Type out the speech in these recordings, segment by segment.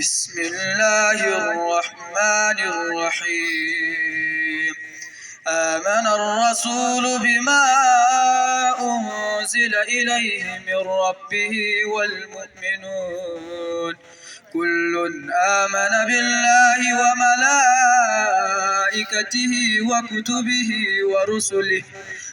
بسم الله الرحمن الرحيم آمن الرسول بما أنزل إليه من ربه والمؤمنون كل آمن بالله وملائكته وكتبه ورسله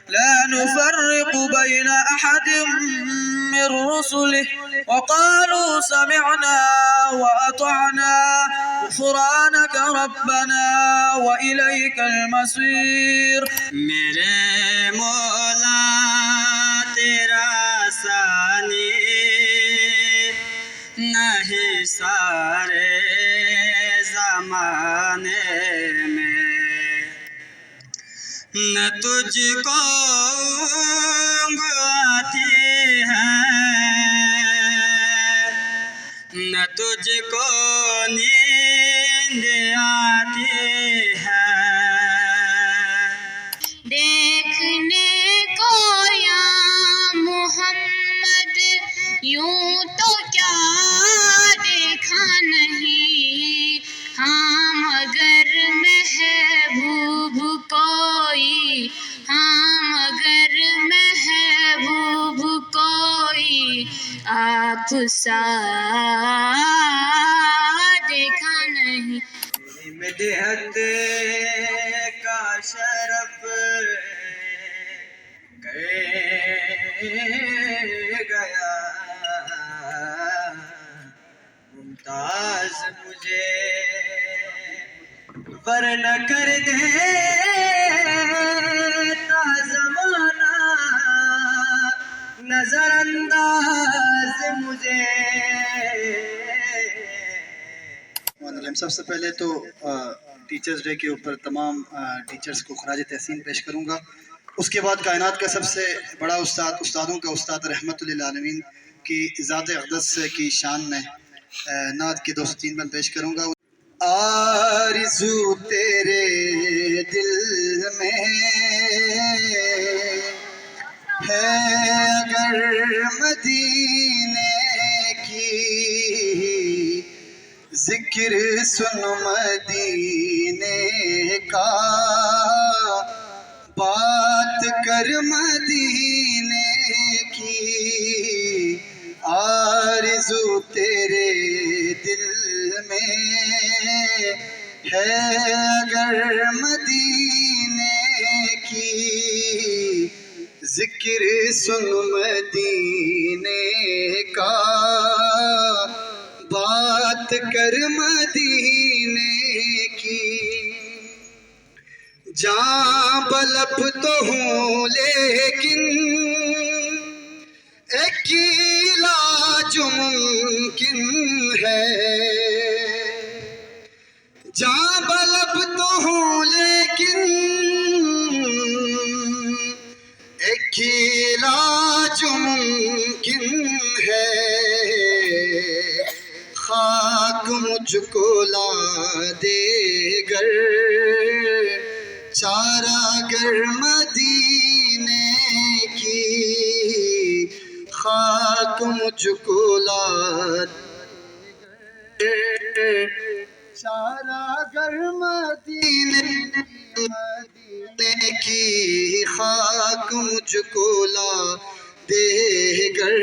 لا نفرق بين أحد من رسله وقالوا سمعنا وأطعنا غفرانك ربنا وإليك المصير. میرے مولا تیرا ثانی نہیں سارے زمانے میں، نہ تجھ کو اونگ آتی ہے نہ تجھ کو نیند آتی ہے. دیکھنے کو یا محمد یوں تو کیا دیکھا نہیں، ہاں مگر محبوب کوئی، ہاں مگر محبوب کوئی آپ سا دیکھا نہیں. مدحت کا شرف گیا ممتاز مجھے ورنہ کر دیتا زمانہ نظر انداز مجھے. سب سے پہلے تو ٹیچرز ڈے کے اوپر تمام ٹیچرز کو خراج تحسین پیش کروں گا. اس کے بعد کائنات کا سب سے بڑا استاد، استادوں کا استاد رحمت للعالمین کی ذات اقدس کی شان میں نعت کے 203 بند پیش کروں گا. آرزو تیرے دل میں ہے اگر مدینے کی، ذکر سن مدینے کا، بات کر مدینے کی. آرزو تیرے دل میں ہے اگر مدینے کی، ذکر سن مدینے کا، بات کر مدینے کی. جاں بلب تو ہوں لیکن ایک علاج ممکن ہے. جاں بلب تو ہوں لیکن ایک علاج ممکن ہے. خاک مجھ کو لا دے گر چارہ گر مدینے کی، خاک مجھ کو لا دے چارہ گر مدینے کی، خاک مجھ کو لا دے گر.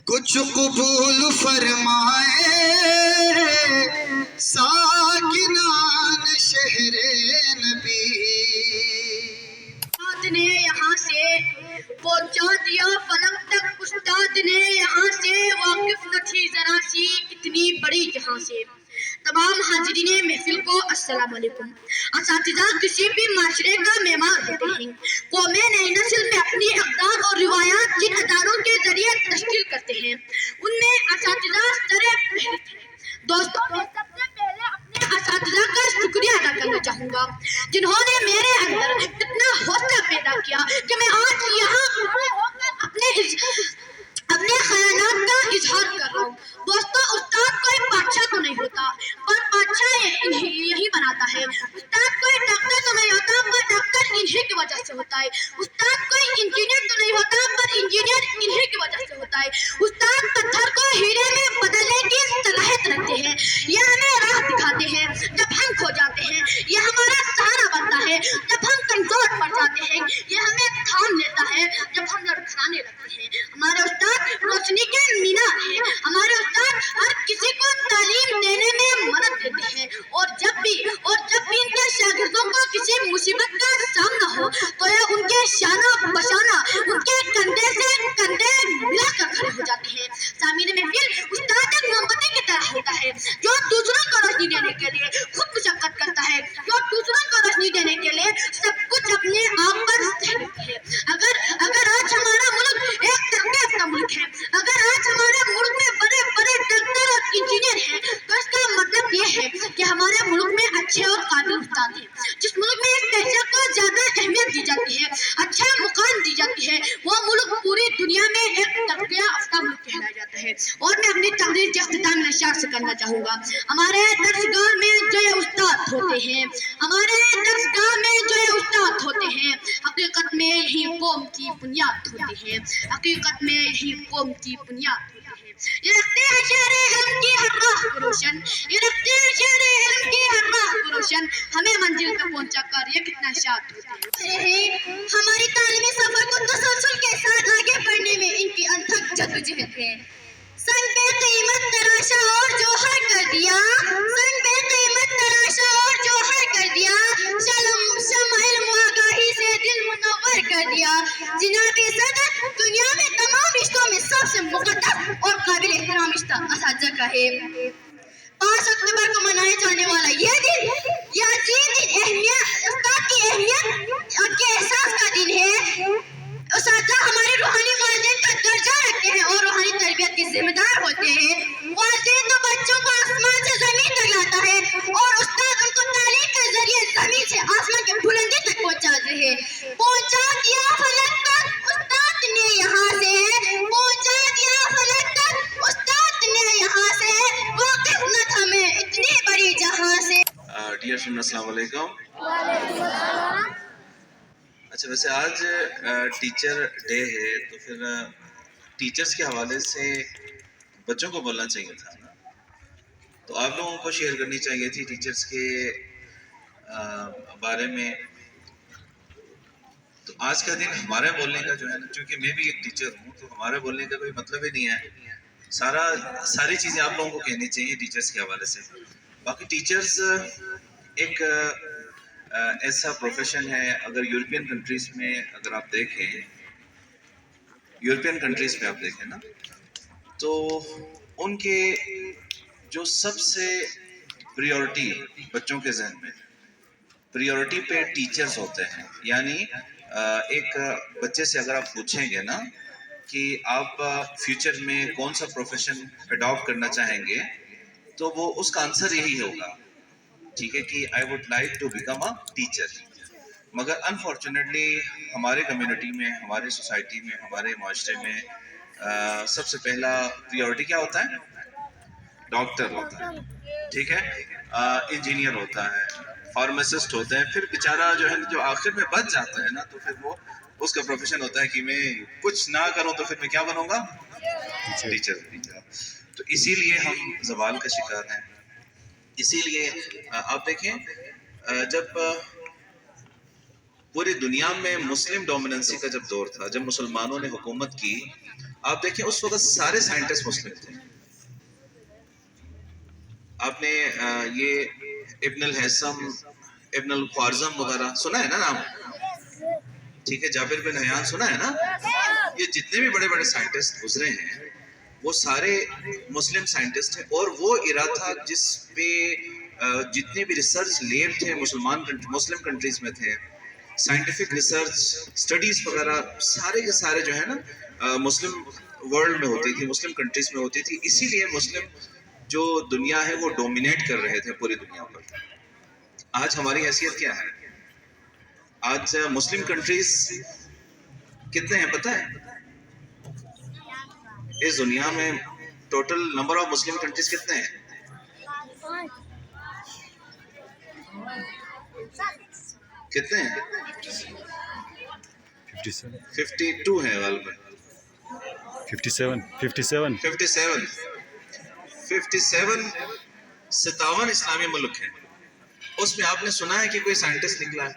کچھ قبول فرمائے ساکنان شہر نبی. استاد نے یہاں سے پہنچا دیا فلک تک، استاد نے یہاں سے واقف نہ تھی ذرا سی کتنی بڑی جہاں سے. تمام حاضرین محفل کو السلام علیکم. اساتذہ کسی بھی معاشرے کا معمار ہوتے ہیں. قومیں نئی نسل میں اپنی اقدار اور روایات جن اداروں کے ذریعے تشکیل کرتے ہیں ان میں اساتذہ سر فہرست ہیں. دوستوں میں سب سے پہلے اپنے اساتذہ کا شکریہ ادا کرنا چاہوں گا جنہوں نے میرے اندر اتنا حوصلہ پیدا کیا کہ میں آج یہاں اپنے خیالات کا اظہار کر رہا ہوں. دوستوں استاد کوئی بادشاہ تو نہیں ہوتا پر بادشاہ یہی بناتا ہے. استاد کوئی ڈاکٹر تو نہیں ہوتا پر ڈاکٹر انہیں کی وجہ سے ہوتا ہے. استاد کوئی انجینئر تو نہیں ہوتا پر انجینئر انہیں کی وجہ سے ہوتا ہے. استاد پتھر کو ہیرے میں بدلنے کی इंजीनियर हैं तो इसका मतलब ये है कि हमारे मुल्क में अच्छे और काबिल उस्ताद हैं। जिस मुल्क में एक पेशे को ज़्यादा अहमियत दी जाती है, अच्छा मुकाम दी जाती है, वो मुल्क पूरी दुनिया में एक तरक्की याफ्ता मुल्क कहलाया जाता है। और मैं अपनी तकरीर के इख्तिताम में इशारा से करना चाहूँगा, हमारे दरसगाह में जो ये उस्ताद होते हैं, हमारे दरसगाह में जो ये उस्ताद होते हैं, हकीकत में यही कौम की बुनियाद होती है, हकीकत में यही कौम की बुनियाद होती है। ये रखते हैं शहर इल्म की हर राह को रोशन, ये रखते हैं शहर इल्म की हर राह को रोशन, हमें मंजिल पे पहुंचा कर ये कितना शाद होते हैं। हमारी तालीमी सफर को तसलसल के साथ आगे बढ़ने में इनकी अथक जद्दोजहद है। संग पे कीमत तराशा और जोहर कर दिया, संग पे कीमत तराशा और जोहर कर दिया, शम्अ इल्म आगाही से दिल मुनव्वर कर दिया। जनाबे सदर दुनिया में तमाम रिश्तों में सबसे मुक़द्दस और काबिल एहतराम रिश्ता असातिज़ा का है। 5 अक्टूबर को मनाए जाने वाला ये दिन, यह दिन अहमियत उस्ताद की अहमियत के एहसास का दिन है। उस्ताद हमारे रूहानी वालिदैन का दर्जा रखते हैं और रूहानी तरबियत के जिम्मेदार होते हैं। वालिदैन तो बच्चों को आसमान से जमीन तक लाता है और उस्ताद उनको तालीम के जरिए जमीन से आसमान की बुलंदी तक पहुंचाते हैं। पहुंचा दिया फलक तक उस्ताद ने यहाँ से, पहुंचा दिया फलक तक उस्ताद ने यहाँ से, वाकिफ न था मैं इतनी बड़ी जहाँ से। डियर स्टूडेंट अस्सलाम वालेकुम। अच्छा, वैसे आज टीचर डे है तो फिर टीचर्स के हवाले से बच्चों को बोलना चाहिए था ना, तो आप लोगों को शेयर करनी चाहिए थी टीचर्स के बारे में। तो आज का दिन हमारे बोलने का जो है ना, क्योंकि मैं भी एक टीचर हूँ तो हमारे बोलने का कोई मतलब ही नहीं है। सारी चीज़ें आप लोगों को कहनी चाहिए टीचर्स के हवाले से। बाकी टीचर्स एक ऐसा प्रोफेशन है, अगर यूरोपियन कंट्रीज़ में अगर आप देखें, यूरोपियन कंट्रीज़ में आप देखें ना, तो उनके जो सबसे प्रायोरिटी बच्चों के जहन में प्रायोरिटी पे टीचर्स होते हैं। यानी एक बच्चे से अगर आप पूछेंगे ना कि आप फ्यूचर में कौन सा प्रोफेशन अडॉप्ट करना चाहेंगे, तो वो उसका आंसर यही होगा, ठीक है, कि I would like to become a teacher. मगर अनफॉर्चुनेटली हमारे कम्युनिटी में, हमारे सोसाइटी में, हमारे माशरे में सबसे पहला प्रायोरिटी क्या होता है? डॉक्टर होता है, ठीक है, इंजीनियर होता है, फार्मासिस्ट होते हैं। फिर बेचारा जो है जो आखिर में बच जाता है ना, तो फिर वो उसका प्रोफेशन होता है कि मैं कुछ ना करूं तो फिर मैं क्या बनूंगा? टीचर। तो इसीलिए हम ज़वाल का शिकार हैं। इसीलिए आप देखें, जब पूरी दुनिया में मुस्लिम डोमिनेंसी का जब दौर था, जब मुसलमानों ने हुकूमत की, आप देखें उस वक्त सारे साइंटिस्ट मुस्लिम थे। आपने ये इब्न अल हैसम, इब्न अल ख्वारज़म वगैरह सुना है ना नाम? ठीक है, जाबिर बिन हयान सुना है ना? ये जितने भी बड़े बड़े साइंटिस्ट गुजरे हैं वो सारे मुस्लिम साइंटिस्ट हैं। और वो इरा था जिस पे जितने भी रिसर्च लैब थे मुस्लिम कंट्रीज में थे, साइंटिफिक रिसर्च स्टडीज वगैरह सारे के सारे जो है ना मुस्लिम वर्ल्ड में होती थी, मुस्लिम कंट्रीज में होती थी। इसीलिए मुस्लिम जो दुनिया है वो डोमिनेट कर रहे थे पूरी दुनिया पर। आज हमारी हैसियत क्या है? आज मुस्लिम कंट्रीज कितने हैं पता है? इस दुनिया में total number of Muslim countries कितने हैं? कितने हैं? 52 हैं गालिबन। 57 57 इस्लामी मुल्क हैं। उसमें आपने सुना है कि कोई साइंटिस्ट निकला है?